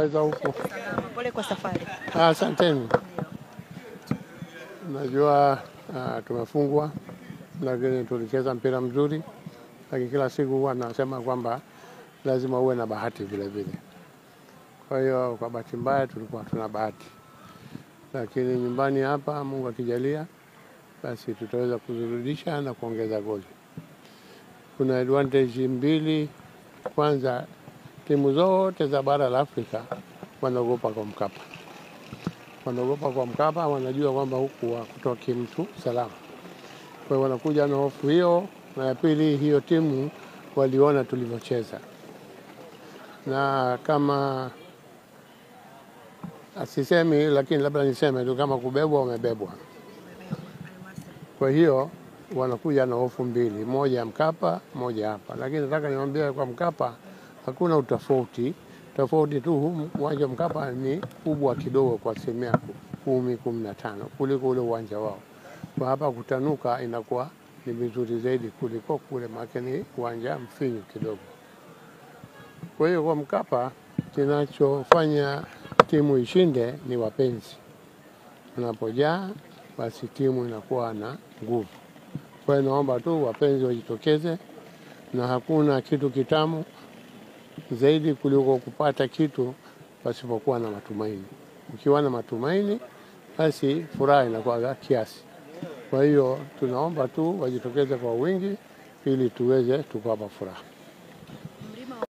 habari za huko? Salama, pole kwa safari. Asanteni. Najua tumefungwa, lakini tulicheza mpira mzuri. Lakini kila siku huwa nasema kwamba lazima uwe na bahati vile vile. Kwa hiyo kwa bahati mbaya tulikuwa tuna bahati. Lakini nyumbani hapa Mungu akijalia basi tutaweza kuzirudisha na kuongeza goli. Kuna advantage mbili. Kwanza, timu zote za bara la Afrika wanaogopa kwa Mkapa. Wanaogopa kwa Mkapa, wanajua kwamba huku hakutoki mtu salama. Kwa hiyo wanakuja na hofu hiyo, na ya pili hiyo timu waliona tulivyocheza. Na kama asisemi, lakini labda niseme tu kama kubebwa wamebebwa. Kwa hiyo wanakuja na hofu mbili, moja Mkapa, moja hapa. Lakini nataka niwaambie kwa Mkapa hakuna utofauti. Tofauti tu uwanja Mkapa ni kubwa kidogo kwa 10-15 kuliko ule uwanja wao. Kwa hapa kutanuka inakuwa ni vizuri zaidi kuliko kule, maana ni uwanja mfinyu kidogo. Kwa hiyo kwa Mkapa kinachofanya timu ishinde ni wapenzi. Unapojaa basi timu inakuwa na nguvu. Kwa hiyo naomba tu wapenzi wajitokeze, na hakuna kitu kitamu zaidi kuliko kupata kitu pasipokuwa na matumaini. Ukiwa na matumaini basi furaha inakuwa kiasi. Kwa hiyo tunaomba tu wajitokeze kwa wingi ili tuweze tukawapa furaha.